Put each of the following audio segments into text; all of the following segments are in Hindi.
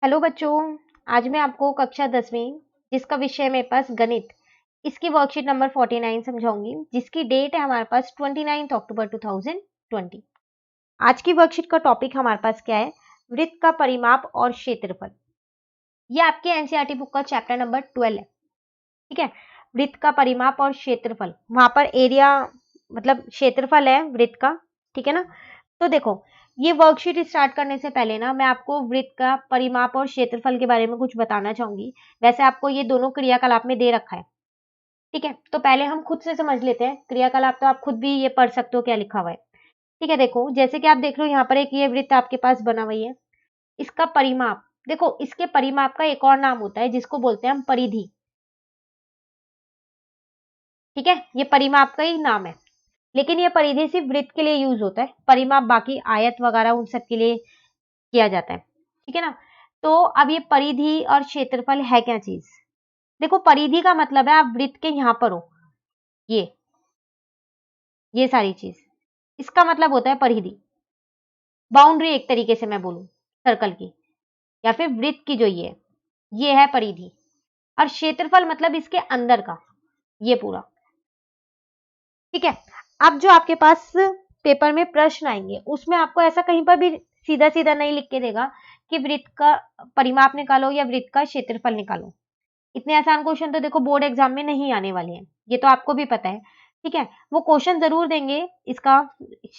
हेलो बच्चों। आज मैं आपको कक्षा 10वीं जिसका विषय है मेरे पास गणित, इसकी वर्कशीट नंबर 49 समझाऊंगी, जिसकी डेट है हमारे पास 29 अक्टूबर 2020। आज की वर्कशीट का टॉपिक हमारे पास क्या है? वृत्त का परिमाप और क्षेत्रफल। ये आपके एनसीईआरटी बुक का चैप्टर नंबर 12 है। ठीक है, वृत्त का परिमाप और क्षेत्रफल। वहां पर एरिया मतलब क्षेत्रफल है वृत्त का। ठीक है ना। तो देखो, ये वर्कशीट स्टार्ट करने से पहले ना मैं आपको वृत्त का परिमाप और क्षेत्रफल के बारे में कुछ बताना चाहूंगी। वैसे आपको ये दोनों क्रियाकलाप में दे रखा है। ठीक है, तो पहले हम खुद से समझ लेते हैं क्रियाकलाप। तो आप खुद भी ये पढ़ सकते हो क्या लिखा हुआ है। ठीक है, देखो जैसे कि आप देख रहे हो यहाँ पर एक ये वृत्त आपके पास बना हुई है। इसका परिमाप देखो, इसके परिमाप का एक और नाम होता है जिसको बोलते हैं हम परिधि। ठीक है, ये परिमाप का ही नाम है। लेकिन ये परिधि सिर्फ वृत्त के लिए यूज होता है, परिमाप बाकी आयत वगैरह उन सब के लिए किया जाता है। ठीक है ना। तो अब ये परिधि और क्षेत्रफल है क्या चीज? देखो, परिधि का मतलब है आप वृत्त के यहां पर हो, ये ये सारी चीज, इसका मतलब होता है परिधि। बाउंड्री एक तरीके से मैं बोलूं, सर्कल की या फिर वृत्त की जो ये है परिधि। और क्षेत्रफल मतलब इसके अंदर का ये पूरा। ठीक है, अब जो आपके पास पेपर में प्रश्न आएंगे उसमें आपको ऐसा कहीं पर भी सीधा सीधा नहीं लिख के देगा कि वृत्त का परिमाप निकालो या वृत्त का क्षेत्रफल निकालो। इतने आसान क्वेश्चन तो देखो बोर्ड एग्जाम में नहीं आने वाले हैं, ये तो आपको भी पता है। ठीक है, वो क्वेश्चन जरूर देंगे इसका,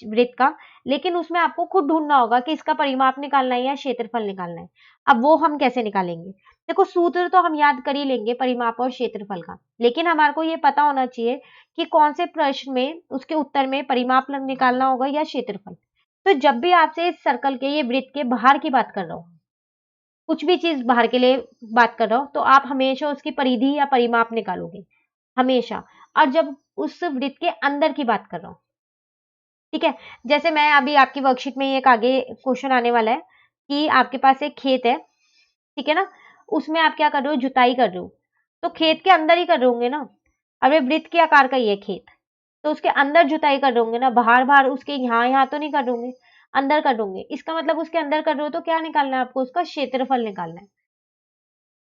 वृत्त का, लेकिन उसमें आपको खुद ढूंढना होगा कि इसका परिमाप निकालना है या क्षेत्रफल निकालना है। अब वो हम कैसे निकालेंगे? देखो, सूत्र तो हम याद कर ही लेंगे परिमाप और क्षेत्रफल का, लेकिन हमारे को ये पता होना चाहिए कि कौन से प्रश्न में उसके उत्तर में परिमाप निकालना होगा या क्षेत्रफल। तो जब भी आपसे इस सर्कल के, ये वृत्त के बाहर की बात कर रहा हूं, कुछ भी चीज बाहर के लिए बात कर रहा हूं, तो आप हमेशा उसकी परिधि या परिमाप निकालोगे, हमेशा। और जब उस वृत्त के अंदर की बात कर रहा हूं, ठीक है, जैसे मैं अभी आपकी वर्कशीट में एक आगे क्वेश्चन आने वाला है कि आपके पास एक खेत है। ठीक है ना, उसमें आप क्या कर रहे हो? जुताई कर रहे हो। तो खेत के अंदर ही कर रहे होंगे ना। अब ये वृत्त के आकार का ही है खेत, तो उसके अंदर जुताई कर रहे होंगे ना, बाहर बाहर उसके यहाँ यहाँ तो नहीं कर रहे होंगे, अंदर कर रहे होंगे। इसका मतलब उसके अंदर कर रहे हो तो क्या निकालना है आपको? उसका क्षेत्रफल निकालना है।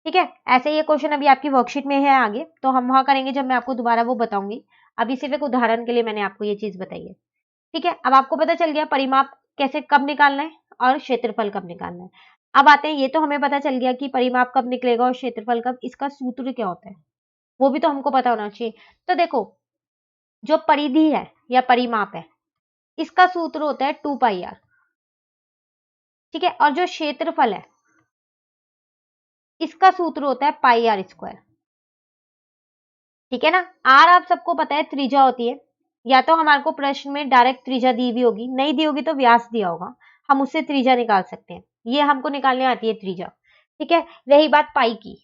ठीक है, ऐसे ये क्वेश्चन अभी आपकी वर्कशीट में है आगे, तो हम वहां करेंगे जब मैं आपको दोबारा वो बताऊंगी। अभी सिर्फ एक उदाहरण के लिए मैंने आपको ये चीज बताई है। ठीक है, अब आपको पता चल गया परिमाप कैसे कब निकालना है और क्षेत्रफल कब निकालना है। अब आते हैं, ये तो हमें पता चल गया कि परिमाप कब निकलेगा और क्षेत्रफल कब, इसका सूत्र क्या होता है वो भी तो हमको पता होना चाहिए। तो देखो, जो परिधि है या परिमाप है, इसका सूत्र होता है 2 पाई आर। ठीक है, और जो क्षेत्रफल है इसका सूत्र होता है पाई r²। ठीक है ना। आर आप सबको पता है त्रिज्या होती है, या तो हमारे को प्रश्न में डायरेक्ट त्रिज्या दी हुई होगी, नहीं दी होगी तो व्यास दिया होगा, हम उससे त्रिज्या निकाल सकते हैं। ये हमको निकालने आती है त्रिज्या। ठीक है, रही बात पाई की,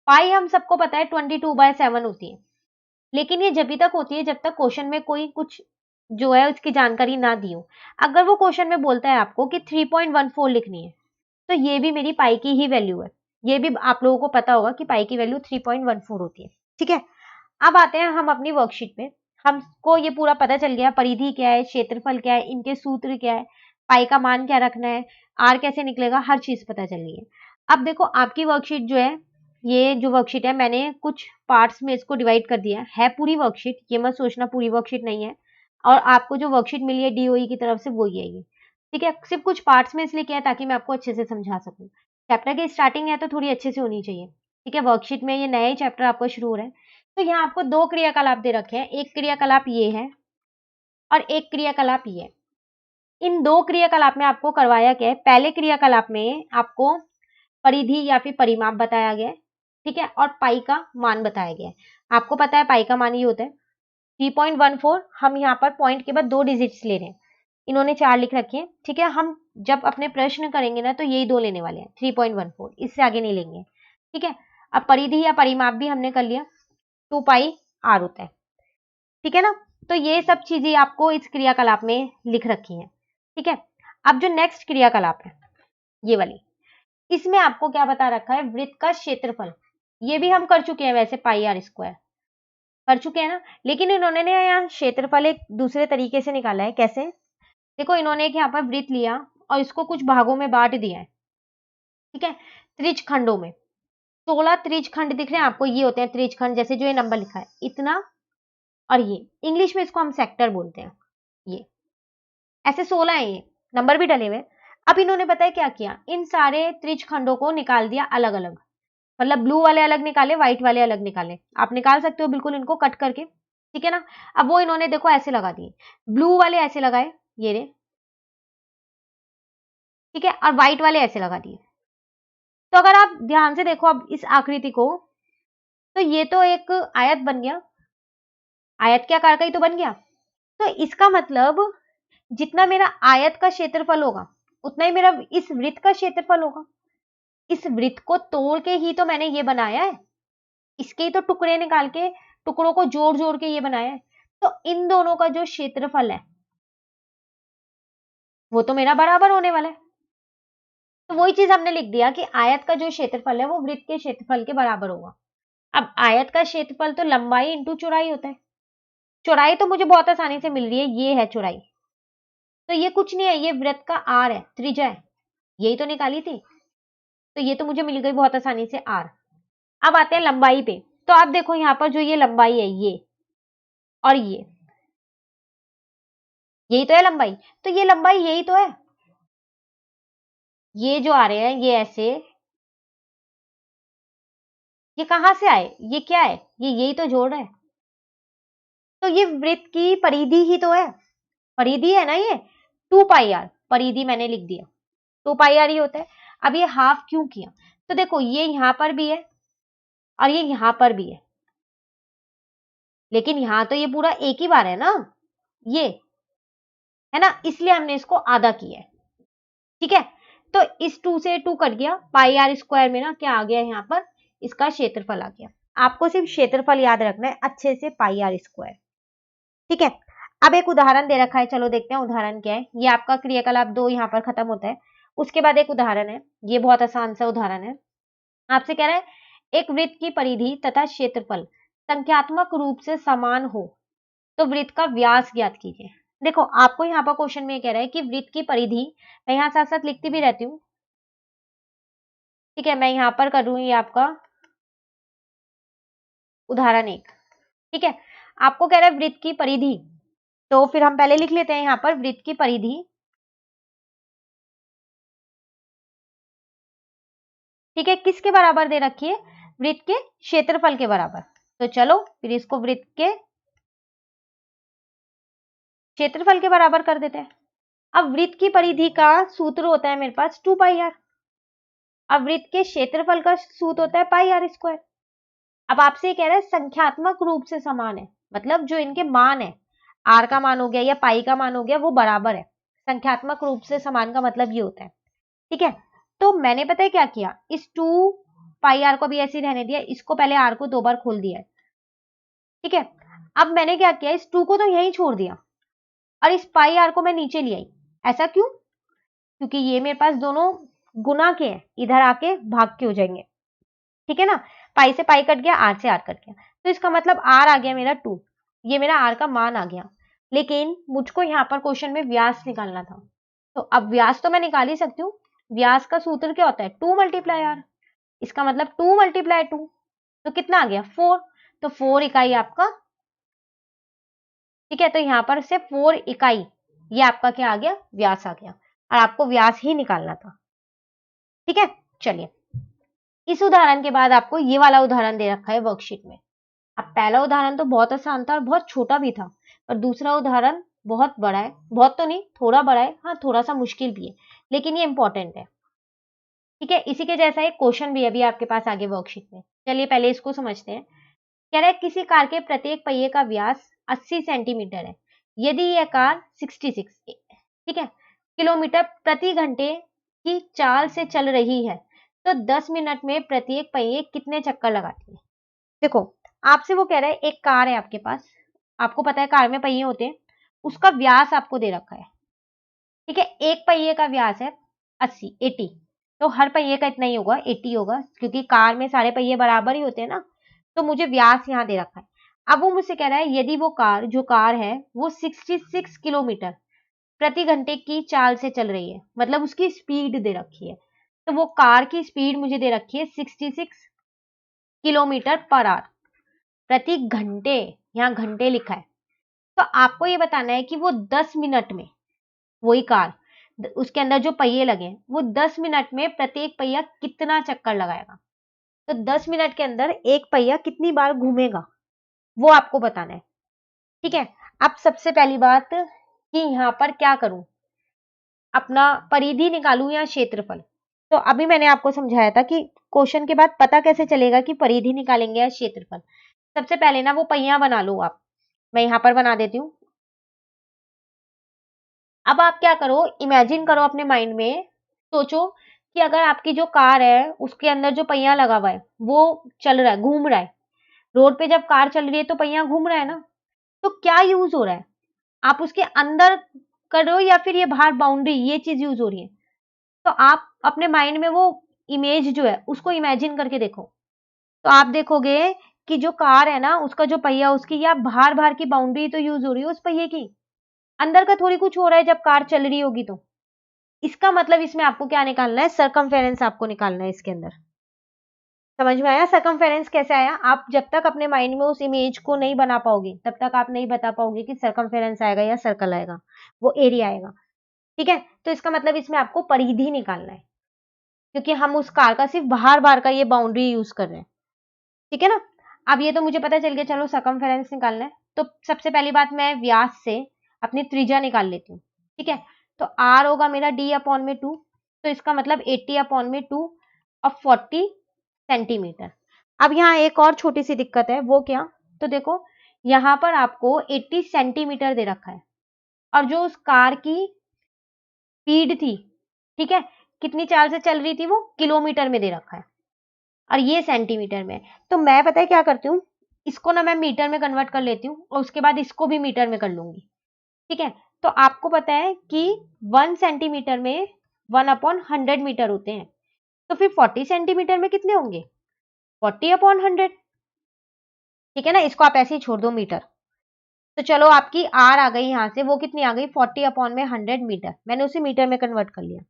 पाई हम सबको पता है 22/7 होती है। लेकिन ये जब तक होती है जब तक क्वेश्चन में कोई कुछ जो है उसकी जानकारी ना दी हो। अगर वो क्वेश्चन में बोलता है आपको कि 3.14 लिखनी है, तो ये भी मेरी पाई की ही वैल्यू है। ये भी आप लोगों को पता होगा कि पाई की वैल्यू 3.14 होती है। ठीक है, अब आते हैं हम अपनी वर्कशीट पे। हमको ये पूरा पता चल गया परिधि क्या है, क्षेत्रफल क्या है, इनके सूत्र क्या है, पाई का मान क्या रखना है, आर कैसे निकलेगा, हर चीज पता चल गई है। अब देखो, आपकी वर्कशीट जो है, ये जो वर्कशीट है मैंने कुछ पार्ट्स में इसको डिवाइड कर दिया है पूरी वर्कशीट, ये मत सोचना पूरी वर्कशीट नहीं है। और आपको जो वर्कशीट मिली है डीओई की तरफ से वो ही है ये। ठीक है, सिर्फ कुछ पार्ट्स में इसलिए किया है ताकि मैं आपको अच्छे से समझा सकूं। चैप्टर की स्टार्टिंग है तो थोड़ी अच्छे से होनी चाहिए। ठीक है, वर्कशीट में ये नया ही चैप्टर आपको शुरू हो रहा है। तो यहाँ आपको दो क्रियाकलाप दे रखे हैं, एक क्रियाकलाप ये है और एक क्रियाकलाप ये है। इन दो क्रियाकलाप में आपको करवाया क्या है? पहले क्रियाकलाप में आपको परिधि या फिर परिमाप बताया गया है। ठीक है, और पाई का मान बताया गया है। आपको पता है पाई का मान ये होता है 3.14। हम यहाँ पर पॉइंट के बाद 2 डिजिट्स ले रहे हैं, इन्होंने 4 लिख रखे हैं। ठीक है, हम जब अपने प्रश्न करेंगे ना तो यही 2 लेने वाले हैं, 3.14, इससे आगे नहीं लेंगे। ठीक है, अब परिधि या परिमाप भी हमने कर लिया, 2 पाई r होता है। ठीक है ना। तो ये सब चीजें आपको इस क्रियाकलाप में लिख रखी हैं। ठीक है, अब जो नेक्स्ट क्रियाकलाप है ये वाली, इसमें आपको क्या बता रखा है? वृत्त का क्षेत्रफल। ये भी हम कर चुके हैं वैसे, पाई r² कर चुके हैं ना। लेकिन इन्होंने ना यहाँ क्षेत्रफल एक दूसरे तरीके से निकाला है। कैसे? देखो, इन्होंने एक यहाँ पर वृत्त लिया और इसको कुछ भागों में बांट दिया है। ठीक है। त्रिज खंडों में 16 त्रिज खंड दिख रहे हैं आपको, ये होते हैं त्रिज खंड, जैसे जो ये नंबर लिखा है इतना, और ये इंग्लिश में इसको हम सेक्टर बोलते हैं। ये ऐसे 16 है, ये नंबर भी डले हुए। अब इन्होंने पता है क्या किया, इन सारे त्रिज खंडों को निकाल दिया अलग अलग, मतलब ब्लू वाले अलग निकाले, व्हाइट वाले अलग निकाले। आप निकाल सकते हो बिल्कुल इनको कट करके, ठीक है ना। अब वो इन्होंने देखो ऐसे लगा दिए, ब्लू वाले ऐसे लगाए, ये रे, ठीक है, और व्हाइट वाले ऐसे लगा दिए। तो अगर आप ध्यान से देखो अब इस आकृति को, तो ये तो एक आयत बन गया, आयत के आकार का ही तो बन गया। तो इसका मतलब जितना मेरा आयत का क्षेत्रफल होगा उतना ही मेरा इस वृत्त का क्षेत्रफल होगा। इस वृत्त को तोड़ के ही तो मैंने ये बनाया है, इसके ही तो टुकड़े निकाल के, टुकड़ों को जोड़ जोड़ के ये बनाया है। तो इन दोनों का जो क्षेत्रफल है वो तो मेरा बराबर होने वाला है। तो वही चीज हमने लिख दिया कि आयत का जो क्षेत्रफल है वो वृत्त के क्षेत्रफल के बराबर होगा। अब आयत का क्षेत्रफल तो लंबाई इंटू चौड़ाई होता है। चौड़ाई तो मुझे बहुत आसानी से मिल रही है, ये है चौड़ाई, तो ये कुछ नहीं है, ये वृत्त का आर है, त्रिज्या है, यही तो निकाली थी। तो ये तो मुझे मिल गई बहुत आसानी से आर। अब आते हैं लंबाई पे। तो आप देखो यहाँ पर जो ये लंबाई है, ये और ये, यही तो है लंबाई। तो ये लंबाई यही तो है, ये जो आ रहे हैं ये ऐसे, ये कहां से आए, ये क्या है, ये यही तो जोड़ रहा है। तो ये वृत्त की परिधि ही तो है, परिधि है ना ये, 2 पाई आर, परिधि मैंने लिख दिया, 2 पाई आर ही होता है। अब ये हाफ क्यों किया, तो देखो ये यहां पर भी है और ये यहां पर भी है, लेकिन यहां तो ये पूरा एक ही बार है ना, ये है ना, इसलिए हमने इसको आधा किया है, ठीक है। तो इस 2 से 2 कट गया, पाई आर स्क्वायर में ना क्या आ गया यहाँ पर, इसका क्षेत्रफल आ गया। आपको सिर्फ क्षेत्रफल याद रखना है अच्छे से, पाई आर स्क्वायर, ठीक है। अब एक उदाहरण दे रखा है, चलो देखते हैं उदाहरण क्या है। ये आपका क्रियाकलाप 2 यहाँ पर खत्म होता है, उसके बाद एक उदाहरण है, ये बहुत आसान सा उदाहरण है। आपसे कह रहा है एक वृत्त की परिधि तथा क्षेत्रफल संख्यात्मक रूप से समान हो तो वृत्त का व्यास ज्ञात कीजिए। देखो आपको यहाँ पर क्वेश्चन में कह रहा है कि वृत्त की परिधि, मैं यहाँ साथ साथ लिखती भी रहती हूँ, ठीक है, मैं यहाँ पर कर रही हूँ ये आपका उदाहरण 1, ठीक है। आपको कह रहा है वृत्त की परिधि, तो फिर हम पहले लिख लेते हैं यहाँ पर वृत्त की परिधि, ठीक है, किसके बराबर दे रखी है, वृत्त के क्षेत्रफल के बराबर। तो चलो फिर इसको वृत्त के क्षेत्रफल के बराबर कर देते हैं। अब वृत्त की परिधि का सूत्र होता है मेरे पास 2 पाई आर, अब वृत्त के क्षेत्रफल का सूत्र होता है पाई आर स्क्वायर। अब आपसे ये कह रहा है संख्यात्मक रूप से समान है, मतलब जो इनके मान है, आर का मान हो गया या पाई का मान हो गया, वो बराबर है। संख्यात्मक रूप से समान का मतलब ये होता है, ठीक है। तो मैंने पता है क्या किया, इस 2 पाई आर को भी ऐसे ही रहने दिया, इसको पहले आर को 2 बार खोल दिया है, ठीक है। अब मैंने क्या किया, इस 2 को तो यहीं छोड़ दिया और इस पाई आर को मैं नीचे ले आई। ऐसा क्यों, क्योंकि ये मेरे पास दोनों गुना के हैं, इधर आके भाग के हो जाएंगे, ठीक है ना। पाई से पाई कट गया, आर से आर कट गया, तो इसका मतलब आर आ गया मेरा 2, ये मेरा आर का मान आ गया। लेकिन मुझको यहाँ पर क्वेश्चन में व्यास निकालना था, तो अब व्यास तो मैं निकाल ही सकती हूँ। व्यास का सूत्र क्या होता है, 2 × r, इसका मतलब 2 × 2, तो कितना आ गया 4, तो 4 इकाई आपका, ठीक है। तो यहाँ पर से 4 इकाई, ये आपका क्या आ गया, व्यास आ गया, और आपको व्यास ही निकालना था, ठीक है। चलिए इस उदाहरण के बाद आपको ये वाला उदाहरण दे रखा है वर्कशीट में। अब पहला उदाहरण तो बहुत आसान था और बहुत छोटा भी था, और दूसरा उदाहरण बहुत बड़ा है, बहुत तो नहीं थोड़ा बड़ा है, हाँ थोड़ा सा मुश्किल भी है, लेकिन ये इंपॉर्टेंट है, ठीक है। इसी के जैसा एक क्वेश्चन भी अभी आपके पास आगे वर्कशीट में, चलिए पहले इसको समझते हैं। कह रहा है किसी कार के प्रत्येक पहिए का व्यास 80 सेंटीमीटर है, यदि यह कार 66, ठीक है, किलोमीटर प्रति घंटे की चाल से चल रही है तो 10 मिनट में प्रत्येक पहिए कितने चक्कर लगाती है। देखो आपसे वो कह रहा है एक कार है आपके पास, आपको पता है कार में पहिए होते हैं, उसका व्यास आपको दे रखा है, ठीक है। एक पहिए का व्यास है 80, तो हर पहिए का इतना ही होगा, 80 होगा, क्योंकि कार में सारे पहिए बराबर ही होते हैं ना। तो मुझे व्यास यहाँ दे रखा है। अब वो मुझसे कह रहा है यदि वो कार, जो कार है वो 66 किलोमीटर प्रति घंटे की चाल से चल रही है, मतलब उसकी स्पीड दे रखी है, तो वो कार की स्पीड मुझे दे रखी है 66 किलोमीटर पर आवर, प्रति घंटे, यहाँ घंटे लिखा है। तो आपको ये बताना है कि वो 10 मिनट में, वही कार, उसके अंदर जो पहिए लगे हैं, वो 10 मिनट में प्रत्येक पहिया कितना चक्कर लगाएगा। तो 10 मिनट के अंदर एक पहिया कितनी बार घूमेगा, वो आपको बताना है। ठीक है, अब सबसे पहली बात कि यहाँ पर क्या करूं, अपना परिधि निकालूं या क्षेत्रफल। तो अभी मैंने आपको समझाया था कि क्वेश्चन के बाद पता कैसे चलेगा कि परिधि निकालेंगे या क्षेत्रफल। सबसे पहले ना वो पहिया बना लो आप, मैं यहाँ पर बना देती हूँ। अब आप क्या करो, इमेजिन करो अपने माइंड में, सोचो कि अगर आपकी जो कार है उसके अंदर जो पहिया लगा हुआ है वो चल रहा है, घूम रहा है। रोड पे जब कार चल रही है तो पहिया घूम रहा है ना, तो क्या यूज हो रहा है, आप उसके अंदर कर रहे हो या फिर ये बाहर बाउंड्री, ये चीज यूज हो रही है। तो आप अपने माइंड में वो इमेज जो है उसको इमेजिन करके देखो, तो आप देखोगे कि जो कार है ना उसका जो पहिया, उसकी या बाहर बाहर की बाउंड्री तो यूज हो रही है उस पहिए की, अंदर का थोड़ी कुछ हो रहा है जब कार चल रही होगी। तो इसका मतलब इसमें आपको क्या निकालना है, सरकमफेरेंस आपको निकालना है इसके अंदर। समझ में आया सरकमफेरेंस कैसे आया? आप जब तक अपने माइंड में उस इमेज को नहीं बना पाओगे तब तक आप नहीं बता पाओगे कि सरकमफेरेंस आएगा या सर्कल आएगा, वो एरिया आएगा। ठीक है, तो इसका मतलब इसमें आपको परिधि निकालना है, क्योंकि हम उस कार का सिर्फ बाहर बाहर का ये बाउंड्री यूज कर रहे हैं। ठीक है ना, अब ये तो मुझे पता चल गया, चलो सरकमफेरेंस निकालना है। तो सबसे पहली बात, मैं व्यास से अपनी त्रिज्या निकाल लेती हूँ। ठीक है, तो आर होगा मेरा डी अपॉन में 2, तो इसका मतलब 80 अपॉन में 2 और 40 सेंटीमीटर। अब यहाँ एक और छोटी सी दिक्कत है, वो क्या, तो देखो यहाँ पर आपको 80 सेंटीमीटर दे रखा है, और जो उस कार की स्पीड थी, ठीक है, कितनी चाल से चल रही थी वो किलोमीटर में दे रखा है, और ये सेंटीमीटर में। तो मैं पता है क्या करती हूँ, इसको ना मैं मीटर में कन्वर्ट कर लेती हूँ और उसके बाद इसको भी मीटर में कर लूंगी। ठीक है, तो आपको पता है कि 1 सेंटीमीटर में 1/100 मीटर होते हैं, तो फिर 40 सेंटीमीटर में कितने होंगे, 40/100। ठीक है ना, इसको आप ऐसे ही छोड़ दो मीटर। तो चलो आपकी आर आ गई, यहां से वो कितनी आ गई, 40/100 मीटर, मैंने उसे मीटर में कन्वर्ट कर लिया।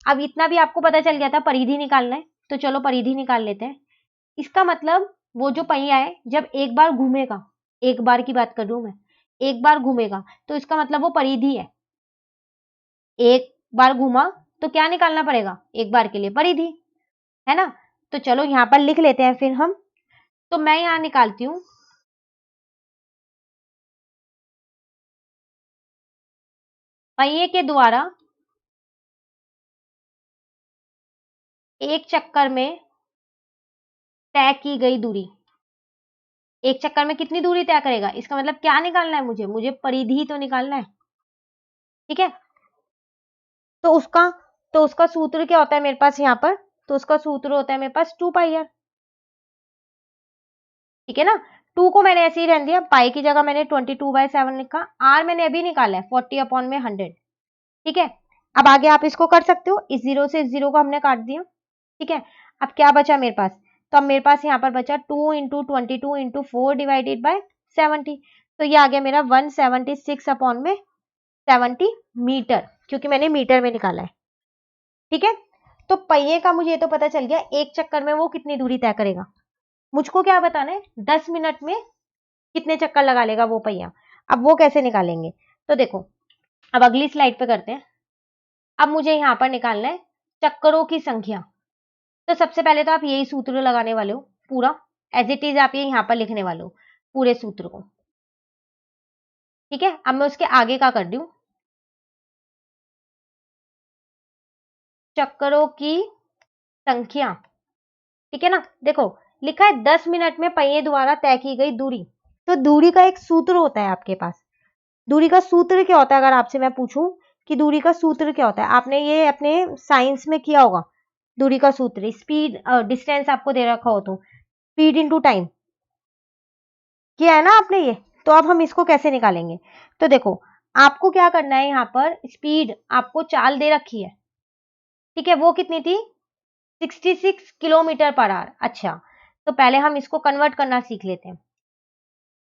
अब इतना भी आपको पता चल गया था, परिधि निकालना है, तो चलो परिधि निकाल लेते हैं। इसका मतलब वो जो पहिया है जब एक बार घूमेगा, एक बार की बात कर रही हूं मैं, एक बार घूमेगा तो इसका मतलब वो परिधि है। एक बार घूमा तो क्या निकालना पड़ेगा, एक बार के लिए परिधि, है ना। तो चलो यहां पर लिख लेते हैं फिर हम। तो मैं यहां निकालती हूं, पहिए के द्वारा एक चक्कर में तय की गई दूरी, एक चक्कर में कितनी दूरी तय करेगा, इसका मतलब क्या निकालना है मुझे, मुझे परिधि तो निकालना है। ठीक है, तो उसका तो उसका सूत्र क्या होता है मेरे पास यहाँ पर, तो उसका सूत्र होता है मेरे पास 2 पाई आर। ठीक है ना, 2 को मैंने ऐसे ही रहने दिया, पाई की जगह मैंने 22/7 लिखा, आर मैंने अभी निकाला है 40/100। ठीक है, अब आगे आप इसको कर सकते हो, इस जीरो से इस जीरो को हमने काट दिया। ठीक है, अब क्या बचा मेरे पास, तो अब मेरे पास यहाँ पर बचा 2 × 22 × 4 डिवाइडेड बाय 70, तो ये आ गया मेरा 176/70 मीटर, क्योंकि मैंने मीटर में निकाला है। ठीक है, तो पहिए का मुझे ये तो पता चल गया, एक चक्कर में वो कितनी दूरी तय करेगा। मुझको क्या बताना है, 10 मिनट में कितने चक्कर लगा लेगा वो पहिया। अब वो कैसे निकालेंगे, तो देखो, अब अगली स्लाइड पे करते हैं। अब मुझे यहाँ पर निकालना है चक्करों की संख्या। तो सबसे पहले तो आप यही सूत्र लगाने वाले हो पूरा, एज इट इज आप ये यहाँ पर लिखने वाले हो पूरे सूत्र को। ठीक है, अब मैं उसके आगे का कर दूं, चक्करों की संख्या। ठीक है ना, देखो लिखा है 10 मिनट में पहिए द्वारा तय की गई दूरी, तो दूरी का एक सूत्र होता है आपके पास। दूरी का सूत्र क्या होता है, अगर आपसे मैं पूछूं कि दूरी का सूत्र क्या होता है, आपने ये अपने साइंस में किया होगा। दूरी का सूत्र स्पीड, डिस्टेंस आपको दे रखा हो तो स्पीड इनटू टाइम किया है ना आपने ये। तो अब हम इसको कैसे निकालेंगे, तो देखो आपको क्या करना है, यहाँ पर स्पीड आपको चाल दे रखी है। ठीक है, वो कितनी थी, 66 किलोमीटर पर आवर। अच्छा, तो पहले हम इसको कन्वर्ट करना सीख लेते हैं,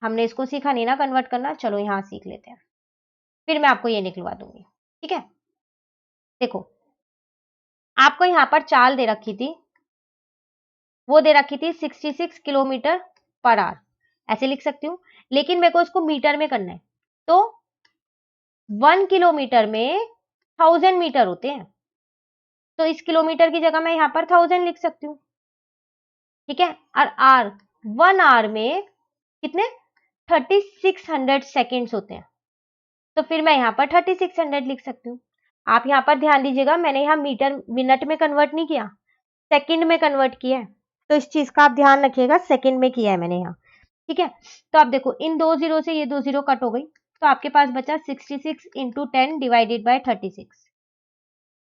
हमने इसको सीखा नहीं ना कन्वर्ट करना, चलो यहाँ सीख लेते हैं, फिर मैं आपको ये निकलवा दूंगी। ठीक है, देखो आपको यहाँ पर चाल दे रखी थी, वो दे रखी थी 66 किलोमीटर पर आवर, ऐसे लिख सकती हूँ, लेकिन मेरे को इसको मीटर में करना है, तो 1 किलोमीटर में 1000 मीटर होते हैं, तो इस किलोमीटर की जगह मैं यहाँ पर 1000 लिख सकती हूँ, ठीक है। और आर, 1 आवर में कितने 3600 सेकेंड्स होते हैं, तो फिर मैं यहाँ पर 3600 लिख सकती हूँ। आप यहाँ पर ध्यान दीजिएगा, मैंने यहाँ मीटर मिनट में कन्वर्ट नहीं किया, सेकंड में कन्वर्ट किया है, तो इस चीज का आप ध्यान रखिएगा, सेकंड में किया है मैंने यहाँ, ठीक है। तो आप देखो इन 2 जीरो से ये 2 जीरो कट हो गई, तो आपके पास बचा 66 इंटू 10 डिवाइडेड बाय 36,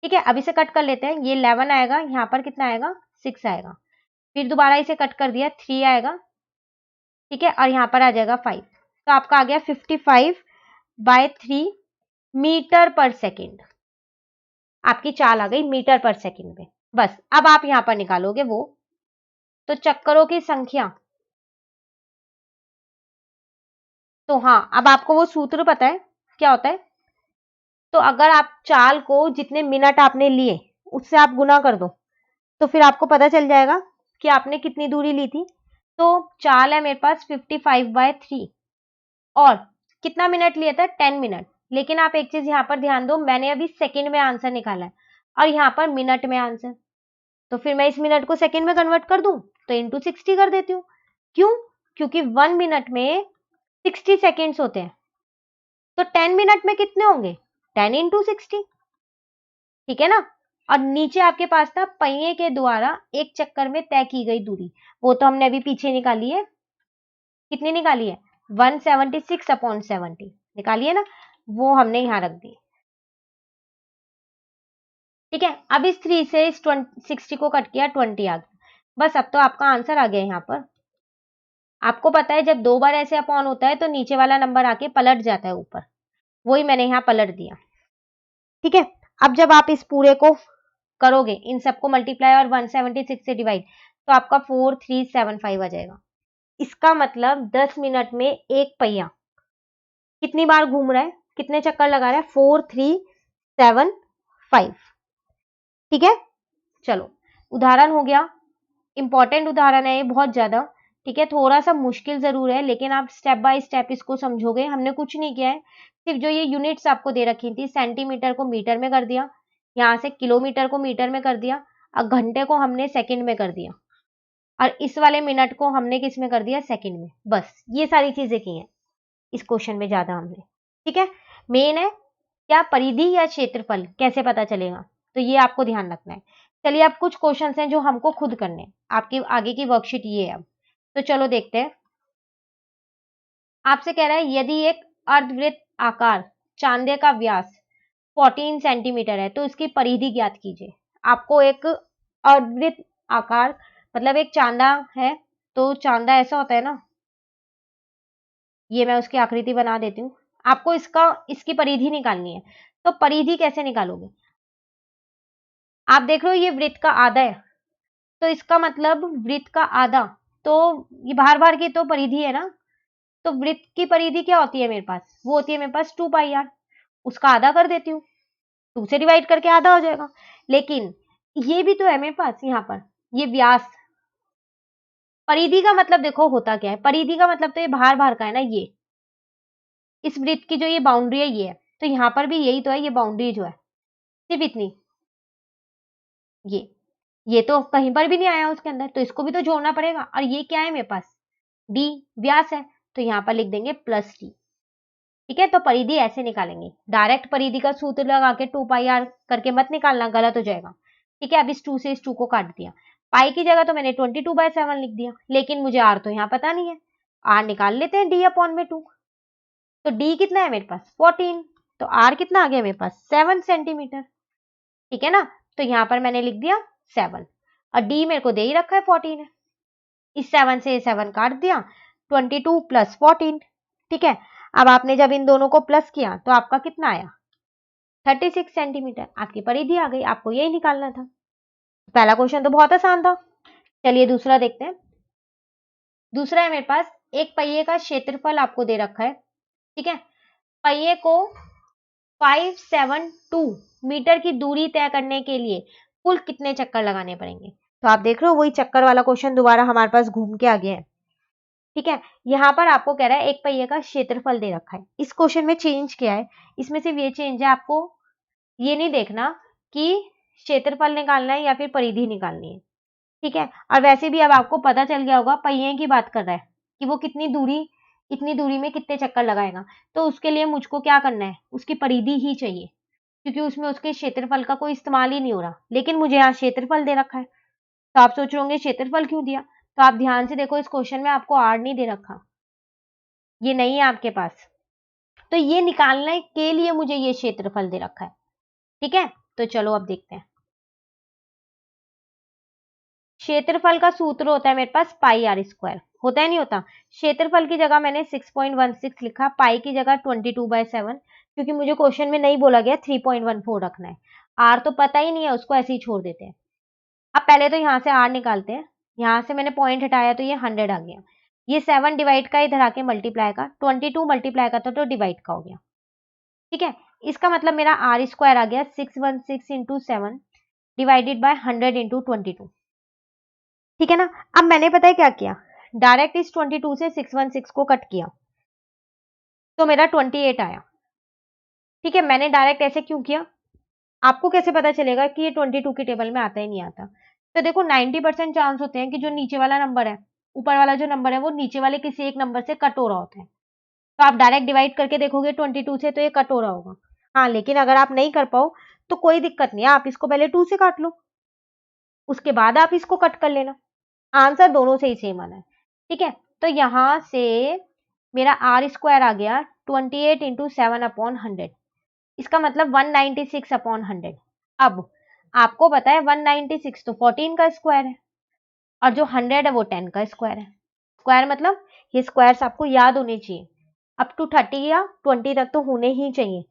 ठीक है। अब इसे कट कर लेते हैं, ये 11 आएगा, यहाँ पर कितना आएगा 6 आएगा, फिर दोबारा इसे कट कर दिया 3 आएगा, ठीक है, और यहाँ पर आ जाएगा 5, तो आपका आ गया 55/3 मीटर पर सेकेंड, आपकी चाल आ गई मीटर पर सेकेंड में। बस अब आप यहाँ पर निकालोगे वो, तो चक्करों की संख्या, तो हाँ अब आपको वो सूत्र पता है क्या होता है, तो अगर आप चाल को जितने मिनट आपने लिए उससे आप गुना कर दो, तो फिर आपको पता चल जाएगा कि आपने कितनी दूरी ली थी। तो चाल है मेरे पास 55/3 और कितना मिनट लिया था 10 मिनट, लेकिन आप एक चीज यहाँ पर ध्यान दो, मैंने अभी सेकंड में आंसर निकाला है और यहाँ पर मिनट में आंसर, तो फिर मैं इस मिनट को सेकंड में कन्वर्ट कर दूं तो इंटू 60 कर देती हूँ। क्यों? क्योंकि 1 मिनट में 60 सेकेंड्स होते हैं, तो 10 मिनट में कितने होंगे 10 इंटू 60, ठीक है ना। और नीचे आपके पास था पहिए के द्वारा एक चक्कर में तय की गई दूरी, वो तो हमने अभी पीछे निकाली है, कितनी निकाली है 176/70 निकाली है ना, वो हमने यहां रख दी, ठीक है। अब इस 3 से इस 60 को कट किया 20 आ गया, बस अब तो आपका आंसर आ गया यहाँ पर। आपको पता है जब 2 बार ऐसे अपॉन होता है तो नीचे वाला नंबर आके पलट जाता है ऊपर, वही मैंने यहाँ पलट दिया, ठीक है। अब जब आप इस पूरे को करोगे, इन सबको मल्टीप्लाई और 176 से डिवाइड, तो आपका 4375 आ जाएगा। इसका मतलब 10 मिनट में एक पहिया कितनी बार घूम रहा है, कितने चक्कर लगा रहा है 4375, ठीक है। चलो उदाहरण हो गया, इंपॉर्टेंट उदाहरण है ये बहुत ज्यादा, ठीक है, थोड़ा सा मुश्किल जरूर है, लेकिन आप स्टेप बाय स्टेप इसको समझोगे। हमने कुछ नहीं किया है, सिर्फ जो ये यूनिट्स आपको दे रखी थी, सेंटीमीटर को मीटर में कर दिया, यहाँ से किलोमीटर को मीटर में कर दिया, और घंटे को हमने सेकंड में कर दिया, और इस वाले मिनट को हमने किस में कर दिया सेकंड में, बस ये सारी चीजें की हैं इस क्वेश्चन में ज्यादा हमने, ठीक है। मेन है क्या परिधि या क्षेत्रफल कैसे पता चलेगा, तो ये आपको ध्यान रखना है। चलिए अब कुछ क्वेश्चन हैं जो हमको खुद करने हैं, आपकी आगे की वर्कशीट ये है अब, तो चलो देखते हैं। आपसे कह रहा है यदि एक अर्धवृत्त आकार चांदे का व्यास 14 सेंटीमीटर है तो इसकी परिधि ज्ञात कीजिए। आपको एक अर्धवृत्त आकार मतलब एक चांदा है, तो चांदा ऐसा होता है ना, ये मैं उसकी आकृति बना देती हूँ, आपको इसकी परिधि निकालनी है, तो परिधि कैसे निकालोगे। आप देख रहे हो ये वृत्त का आधा है, तो इसका मतलब वृत्त का आधा, तो ये बाहर बाहर की तो परिधि है ना, तो वृत्त की परिधि क्या होती है मेरे पास, वो होती है मेरे पास 2πr, उसका आधा कर देती हूँ, 2 से डिवाइड करके आधा हो जाएगा। लेकिन ये भी तो है मेरे पास यहाँ पर, ये व्यास, परिधि का मतलब देखो होता क्या है, परिधि का मतलब तो ये बाहर बाहर का है ना, ये इस वृत्त की जो ये बाउंड्री है ये है, तो यहाँ पर भी यही तो है, ये बाउंड्री जो है सिर्फ इतनी, ये तो कहीं पर भी नहीं आया उसके अंदर, तो इसको भी तो जोड़ना पड़ेगा, और ये क्या है मेरे पास डी व्यास है, तो यहाँ पर लिख देंगे +d, ठीक है। तो परिधि ऐसे निकालेंगे, डायरेक्ट परिधि का सूत्र लगा के 2πr करके मत निकालना, गलत हो जाएगा, ठीक है। अब इस 2 से इस 2 को काट दिया, पाई की जगह तो मैंने 22/7 लिख दिया, लेकिन मुझे आर तो यहाँ पता नहीं है, आर निकाल लेते हैं d/2, तो डी कितना है मेरे पास 14, तो आर कितना आ गया मेरे पास 7 सेंटीमीटर, ठीक है ना। तो यहाँ पर मैंने लिख दिया 7, और डी मेरे को दे ही रखा है 14 है, इस 7 से 7 काट दिया, 22 + 14, ठीक है। अब आपने जब इन दोनों को प्लस किया तो आपका कितना आया 36 सेंटीमीटर, आपकी परिधि आ गई, आपको यही निकालना था। पहला क्वेश्चन तो बहुत आसान था, चलिए दूसरा देखते हैं। दूसरा है मेरे पास एक पहिए का क्षेत्रफल आपको दे रखा है, ठीक है। पहिए को 572 मीटर की दूरी तय करने के लिए कुल कितने चक्कर लगाने पड़ेंगे। तो आप देख रहे हो वही चक्कर वाला क्वेश्चन दोबारा हमारे पास घूम के आ गया है। ठीक है, यहाँ पर आपको कह रहा है एक पहिए का क्षेत्रफल दे रखा है। इस क्वेश्चन में चेंज क्या है, इसमें सिर्फ ये चेंज है, आपको ये नहीं देखना कि क्षेत्रफल निकालना है या फिर परिधि निकालनी है। ठीक है, और वैसे भी अब आपको पता चल गया होगा पहिए की बात कर रहा है कि वो कितनी दूरी, इतनी दूरी में कितने चक्कर लगाएगा। तो उसके लिए मुझको क्या करना है, उसकी परिधि ही चाहिए, क्योंकि उसमें उसके क्षेत्रफल का कोई इस्तेमाल ही नहीं हो रहा। लेकिन मुझे यहाँ क्षेत्रफल दे रखा है, तो आप सोच रहे होंगे क्षेत्रफल क्यों दिया। तो आप ध्यान से देखो, इस क्वेश्चन में आपको आर नहीं दे रखा, ये नहीं है आपके पास, तो ये निकालने के लिए मुझे ये क्षेत्रफल दे रखा है। ठीक है, तो चलो अब देखते हैं। क्षेत्रफल का सूत्र होता है मेरे पास पाई आर स्क्वायर, होता है नहीं होता। क्षेत्रफल की जगह मैंने 6.16 लिखा, पाई की जगह 22/7, क्योंकि मुझे क्वेश्चन में नहीं बोला गया 3.14 रखना है। आर तो पता ही नहीं है, उसको ऐसे ही छोड़ देते हैं। अब पहले तो यहाँ से आर निकालते हैं, यहाँ से मैंने पॉइंट हटाया तो ये 100 आ गया। ये 7 डिवाइड का इधर आके मल्टीप्लाई का, 22 मल्टीप्लाई का तो डिवाइड का हो गया। ठीक है, इसका मतलब मेरा आर स्क्वायर आ गया 616 इंटू 7 डिवाइडेड बाय 100 इंटू 22। ठीक है ना। अब मैंने पता है क्या किया, डायरेक्ट इस 22 से 616 को कट किया तो मेरा 28 आया। ठीक है, मैंने डायरेक्ट ऐसे क्यों किया, आपको कैसे पता चलेगा कि ये 22 की टेबल में आता ही नहीं आता। तो देखो 90% चांस होते हैं कि जो नीचे वाला नंबर है, ऊपर वाला जो नंबर है वो नीचे वाले किसी एक नंबर से कट हो रहा होता है। तो आप डायरेक्ट डिवाइड करके देखोगे 22 से तो ये कट हो रहा होगा। हाँ, लेकिन अगर आप नहीं कर पाओ तो कोई दिक्कत नहीं है, आप इसको पहले 2 से काट लो, उसके बाद आप इसको कट कर लेना। आंसर दोनों से ही सेम आना है। ठीक है, तो यहां से मेरा आर स्क्वायर आ गया 28 इंटू 7/100, इसका मतलब 196/100। अब आपको पता है 196 तो 14 का स्क्वायर है, और जो 100 है वो 10 का स्क्वायर है। स्क्वायर मतलब ये स्क्वायर्स आपको याद होने चाहिए, अप टू 30 या 20 तक तो होने ही चाहिए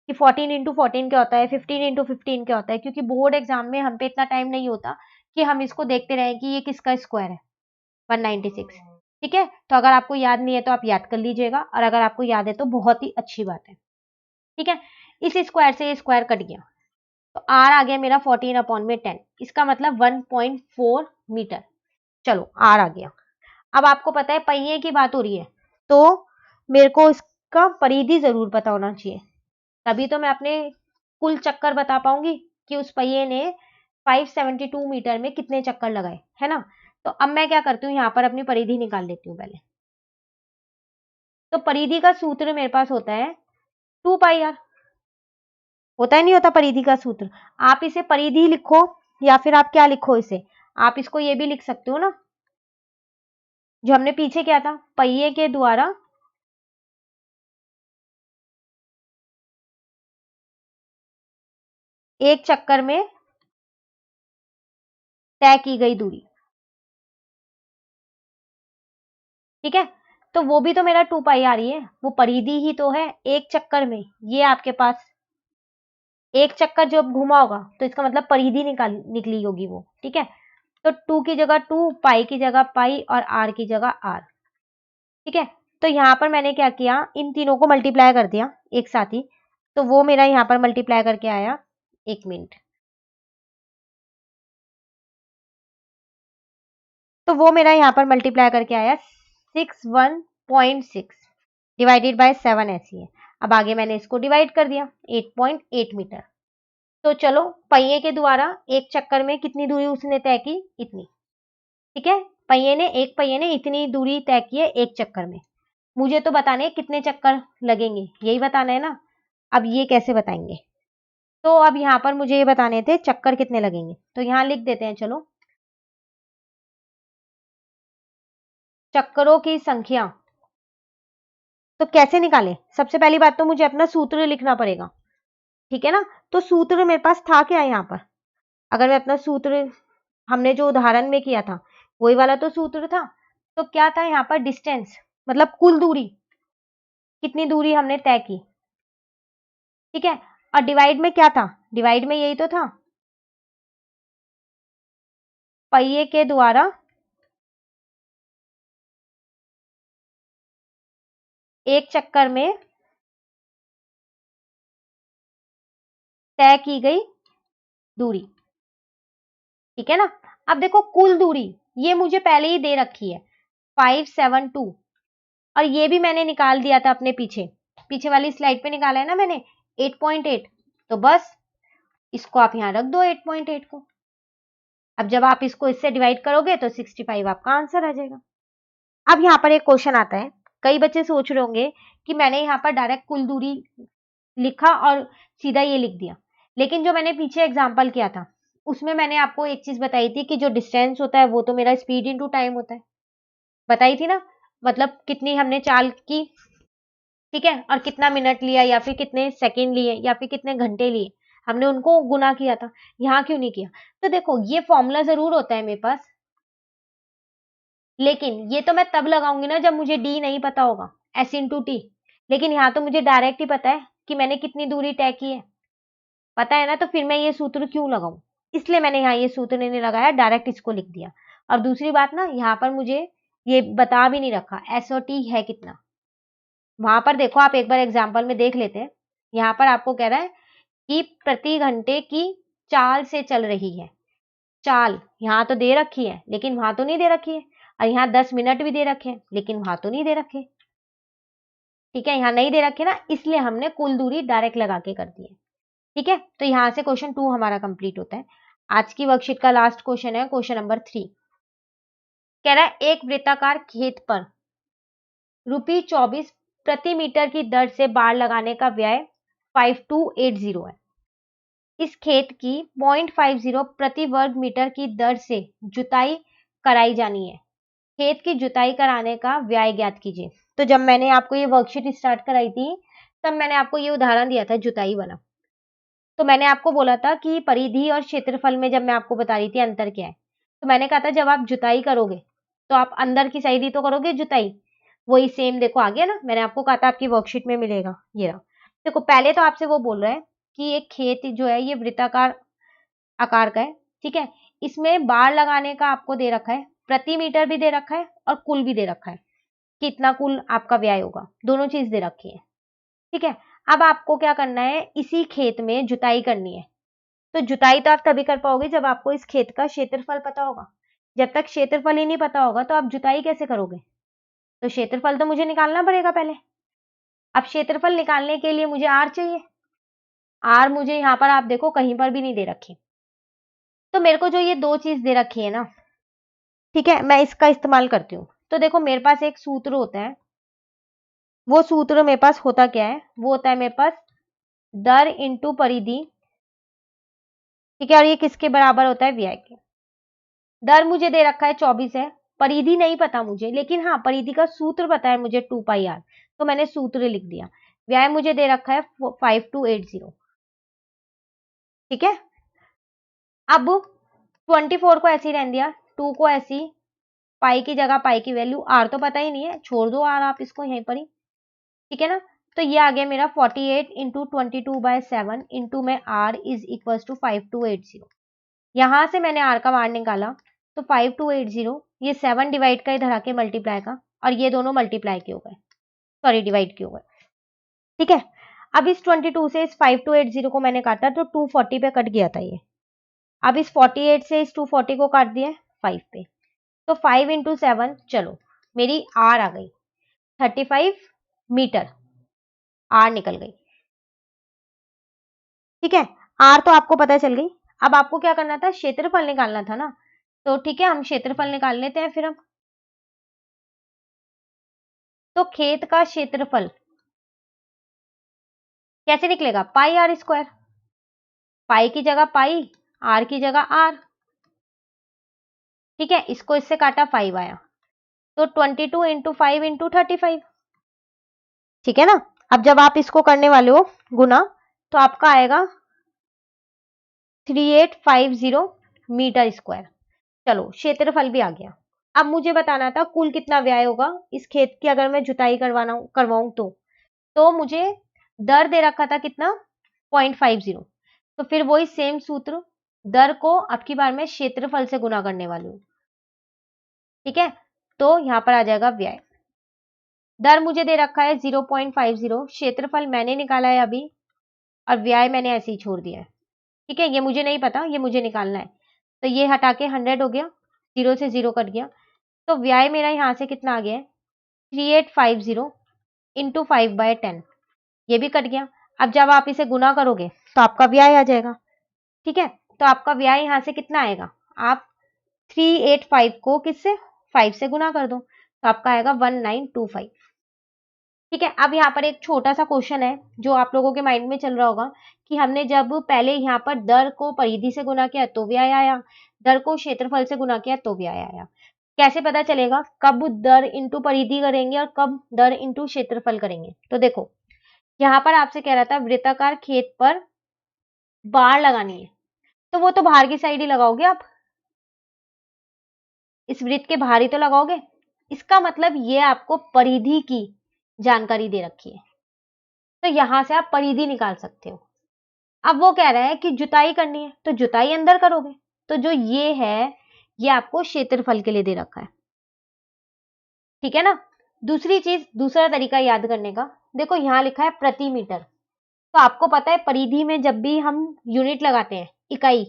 कि 14 इंटू 14 क्या होता है, 15 इंटू 15 क्या होता है, क्योंकि बोर्ड एग्जाम में हम पे इतना टाइम नहीं होता कि हम इसको देखते रहें कि ये किसका स्क्वायर है 196। ठीक है, तो अगर आपको याद नहीं है तो आप याद कर लीजिएगा, और अगर आपको याद है तो बहुत ही अच्छी बात है। ठीक है, इस स्क्वायर से ये स्क्वायर कट गया, तो आर आ गया मेरा 14/10, इसका मतलब 1.4 मीटर। चलो आर आ गया। अब आपको पता है पहिए की बात हो रही है, तो मेरे को इसका परिधि जरूर पता होना चाहिए, तभी तो मैं अपने कुल चक्कर बता पाऊंगी कि उस पहिए ने 572 मीटर में कितने चक्कर लगाए, है ना। तो अब मैं क्या करती हूँ, यहाँ पर अपनी परिधि निकाल लेती हूँ पहले। तो परिधि का सूत्र मेरे पास होता है 2πr, होता है नहीं होता परिधि का सूत्र। आप इसे परिधि लिखो या फिर आप क्या लिखो इसे, आप इसको ये भी लिख सकते हो ना, जो हमने पीछे क्या था, पहिए के द्वारा एक चक्कर में तय की गई दूरी। ठीक है, तो वो भी तो मेरा 2π आ रही है, वो परिधि ही तो है एक चक्कर में। ये आपके पास एक चक्कर जो घुमा होगा तो इसका मतलब परिधि निकली होगी वो। ठीक है, तो 2 की जगह 2, पाई की जगह पाई, और आर की जगह आर। ठीक है, तो यहां पर मैंने क्या किया, इन तीनों को मल्टीप्लाई कर दिया एक साथ ही, तो वो मेरा यहां पर मल्टीप्लाई करके आया, 1 मिनट, तो वो मेरा यहां पर मल्टीप्लाई करके आया 61.6 डिवाइडेड बाय 7 ऐसी है। अब आगे मैंने इसको डिवाइड कर दिया 8.8 मीटर। तो चलो पहिए के द्वारा एक चक्कर में कितनी दूरी उसने तय की, इतनी। ठीक है, एक पहिए ने इतनी दूरी तय की है एक चक्कर में। मुझे तो बताने कितने चक्कर लगेंगे, यही बताना है ना। अब ये कैसे बताएंगे, तो अब यहाँ पर मुझे ये बताने थे चक्कर कितने लगेंगे, तो यहाँ लिख देते हैं चलो, चक्करों की संख्या। तो कैसे निकालें, सबसे पहली बात तो मुझे अपना सूत्र लिखना पड़ेगा। ठीक है ना, तो सूत्र मेरे पास था क्या यहाँ पर, अगर मैं अपना सूत्र, हमने जो उदाहरण में किया था वही वाला तो सूत्र था। तो क्या था यहाँ पर, डिस्टेंस मतलब कुल दूरी, कितनी दूरी हमने तय की। ठीक है, और डिवाइड में क्या था, डिवाइड में यही तो था, पहिए के द्वारा एक चक्कर में तय की गई दूरी। ठीक है ना। अब देखो कुल दूरी ये मुझे पहले ही दे रखी है 572, और ये भी मैंने निकाल दिया था अपने पीछे पीछे वाली स्लाइड पे निकाला है ना मैंने 8.8। तो बस इसको आप यहां रख दो 8.8 को। अब जब आप इसको इससे डिवाइड करोगे तो 65 आपका आंसर आ जाएगा। अब यहाँ पर एक क्वेश्चन आता है, कई बच्चे सोच रहे होंगे कि मैंने यहाँ पर डायरेक्ट कुल दूरी लिखा और सीधा ये लिख दिया, लेकिन जो मैंने पीछे एग्जाम्पल किया था उसमें मैंने आपको एक चीज बताई थी कि जो डिस्टेंस होता है वो तो मेरा स्पीड इनटू टाइम होता है, बताई थी ना। मतलब कितनी हमने चाल की, ठीक है, और कितना मिनट लिया या फिर कितने सेकंड लिए या फिर कितने घंटे लिए, हमने उनको गुना किया था। यहाँ क्यों नहीं किया? तो देखो ये फॉर्मूला जरूर होता है मेरे पास, लेकिन ये तो मैं तब लगाऊंगी ना जब मुझे डी नहीं पता होगा, एस इंटू टी। लेकिन यहाँ तो मुझे डायरेक्ट ही पता है कि मैंने कितनी दूरी तय की है, पता है ना, तो फिर मैं ये सूत्र क्यों लगाऊं? इसलिए मैंने यहाँ ये सूत्र नहीं लगाया, डायरेक्ट इसको लिख दिया। और दूसरी बात ना, यहाँ पर मुझे ये बता भी नहीं रखा एस और टी है कितना। वहां पर देखो आप एक बार एग्जाम्पल में देख लेते हैं, यहाँ पर आपको कह रहा है कि प्रति घंटे की चाल से चल रही है। चाल यहाँ तो दे रखी है लेकिन वहां तो नहीं दे रखी है, और यहाँ 10 मिनट भी दे रखे हैं लेकिन वहां तो नहीं दे रखे। ठीक है, यहाँ नहीं दे रखे ना, इसलिए हमने कुल दूरी डायरेक्ट लगा के कर दी है। ठीक है, तो यहाँ से क्वेश्चन 2 हमारा कंप्लीट होता है। आज की वर्कशीट का लास्ट क्वेश्चन है क्वेश्चन नंबर 3। कह रहा है एक वृत्ताकार खेत पर ₹24 प्रति मीटर की दर से बाड़ लगाने का व्यय 5280 है। इस खेत की 0.50 प्रति वर्ग मीटर की दर से जुताई कराई जानी है। खेत की जुताई कराने का व्यय ज्ञात कीजिए। तो जब मैंने आपको ये वर्कशीट स्टार्ट कराई थी तब मैंने आपको ये उदाहरण दिया था जुताई वाला। तो मैंने आपको बोला था कि परिधि और क्षेत्रफल में जब मैं आपको बता रही थी अंतर क्या है, तो मैंने कहा था जब आप जुताई करोगे तो आप अंदर की साइड ही तो करोगे जुताई। वही सेम देखो आ गया ना, मैंने आपको कहा था आपकी वर्कशीट में मिलेगा ये रहा। देखो पहले तो आपसे वो बोल रहा है कि एक खेत जो है ये वृत्ताकार आकार का है, ठीक है। इसमें बाड़ लगाने का आपको दे रखा है, प्रति मीटर भी दे रखा है और कुल भी दे रखा है, कितना कुल आपका व्यय होगा, दोनों चीज दे रखी है। ठीक है, अब आपको क्या करना है, इसी खेत में जुताई करनी है। तो जुताई तो आप तभी कर पाओगे जब आपको इस खेत का क्षेत्रफल पता होगा। जब तक क्षेत्रफल ही नहीं पता होगा तो आप जुताई कैसे करोगे? तो क्षेत्रफल तो मुझे निकालना पड़ेगा पहले। अब क्षेत्रफल निकालने के लिए मुझे आर चाहिए। आर मुझे यहाँ पर आप देखो कहीं पर भी नहीं दे रखी, तो मेरे को जो ये दो चीज दे रखी है ना, ठीक है, मैं इसका इस्तेमाल करती हूँ। तो देखो मेरे पास एक सूत्र होता है, वो सूत्र मेरे पास होता क्या है, वो होता है मेरे पास दर इंटू परिधि। ठीक है, और ये किसके बराबर होता है? व्यय के। दर मुझे दे रखा है 24 है, परिधि नहीं पता मुझे, लेकिन हाँ परिधि का सूत्र पता है मुझे 2πr, तो मैंने सूत्र लिख दिया। व्यय मुझे दे रखा है 5280। ठीक है, अब 24 को ऐसे ही रहने दिया, 2 को ऐसी, पाई की जगह पाई की वैल्यू, आर तो पता ही नहीं है, छोड़ दो आर आप इसको यहीं पर ही। ठीक है ना, तो ये आ गया मेरा 48 इंटू 22/7 इंटू में आर इज इक्वल टू 5280। यहां से मैंने आर का मान निकाला, तो 5280 ये 7 डिवाइड का इधर आके मल्टीप्लाई का, और ये दोनों मल्टीप्लाई के हो गए, सॉरी डिवाइड के हो गए। ठीक है, अब इस 22 से इस 5280 को मैंने काटा तो 240 पे कट गया था ये। अब इस 48 से इस 240 को काट दिया 5 पे, तो 5 इंटू 7, चलो मेरी आर आ गई 35 मीटर, आर निकल गई। ठीक है, आर तो आपको पता चल गई। अब आपको क्या करना था, क्षेत्रफल निकालना था ना, तो ठीक है हम क्षेत्रफल निकाल लेते हैं फिर हम। तो खेत का क्षेत्रफल कैसे निकलेगा? पाई आर स्क्वायर, पाई की जगह पाई, आर की जगह आर। ठीक है, इसको इससे काटा 5 आया, तो 22 इंटू 5 इंटू 35। ठीक है ना, अब जब आप इसको करने वाले हो गुना, तो आपका आएगा 3850 मीटर स्क्वायर। चलो क्षेत्रफल भी आ गया। अब मुझे बताना था कुल कितना व्यय होगा इस खेत की अगर मैं जुताई करवाऊं तो मुझे दर दे रखा था कितना, 0.50। तो फिर वही सेम सूत्र, दर को अब की बार मैं क्षेत्रफल से गुना करने वाली हूँ। ठीक है, तो यहां पर आ जाएगा व्यय। दर मुझे दे रखा है 0.50, क्षेत्रफल मैंने निकाला है अभी, और व्यय मैंने ऐसे ही छोड़ दिया है। ठीक है, ये मुझे नहीं पता, ये मुझे निकालना है। तो ये हटा के 100 हो गया, 0 से 0 कट गया। तो व्यय मेरा यहाँ से कितना आ गया है, 3850 इंटू 5/10, ये भी कट गया। अब जब आप इसे गुना करोगे तो आपका व्यय आ जाएगा। ठीक है, तो आपका व्यय यहाँ से कितना आएगा, आप 385 को किससे, 5 से गुना कर दो, तो आपका आएगा 1925। ठीक है, अब यहाँ पर एक छोटा सा क्वेश्चन है जो आप लोगों के माइंड में चल रहा होगा कि हमने जब पहले यहाँ पर दर को परिधि से गुना किया तो व्यय आया, दर को क्षेत्रफल से गुना किया तो व्यय आया। कैसे पता चलेगा कब दर इंटू परिधि करेंगे और कब दर इंटू क्षेत्रफल करेंगे? तो देखो, यहाँ पर आपसे कह रहा था वृत्ताकार खेत पर बाड़ लगानी है, तो वो तो बाहर की साइड ही लगाओगे आप, इस वृत्त के बाहर ही तो लगाओगे। इसका मतलब ये आपको परिधि की जानकारी दे रखी है, तो यहां से आप परिधि निकाल सकते हो। अब वो कह रहा है कि जुताई करनी है, तो जुताई अंदर करोगे, तो जो ये है ये आपको क्षेत्रफल के लिए दे रखा है। ठीक है ना। दूसरी चीज, दूसरा तरीका याद करने का, देखो यहां लिखा है प्रति मीटर, तो आपको पता है परिधि में जब भी हम यूनिट लगाते हैं, इकाई,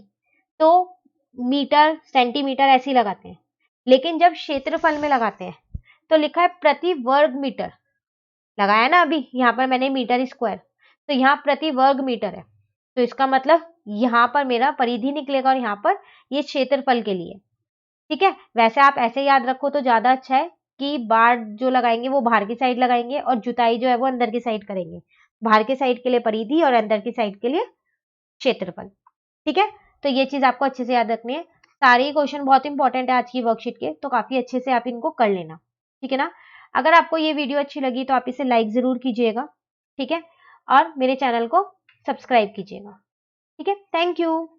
तो मीटर सेंटीमीटर ऐसे ही लगाते हैं, लेकिन जब क्षेत्रफल में लगाते हैं तो लिखा है प्रति वर्ग मीटर, लगाया ना अभी, यहाँ पर मैंने मीटर स्क्वायर, तो यहाँ प्रति वर्ग मीटर है, तो इसका मतलब यहाँ पर मेरा परिधि निकलेगा और यहाँ पर ये क्षेत्रफल के लिए। ठीक है, वैसे आप ऐसे याद रखो तो ज्यादा अच्छा है कि बाड़ जो लगाएंगे वो बाहर की साइड लगाएंगे और जुताई जो है वो अंदर की साइड करेंगे, बाहर की साइड के लिए परिधि और अंदर की साइड के लिए क्षेत्रफल। ठीक है, तो ये चीज आपको अच्छे से याद रखनी है। सारे क्वेश्चन बहुत इंपॉर्टेंट है आज की वर्कशीट के, तो काफी अच्छे से आप इनको कर लेना। ठीक है ना। अगर आपको ये वीडियो अच्छी लगी तो आप इसे लाइक जरूर कीजिएगा। ठीक है, और मेरे चैनल को सब्सक्राइब कीजिएगा। ठीक है, थैंक यू।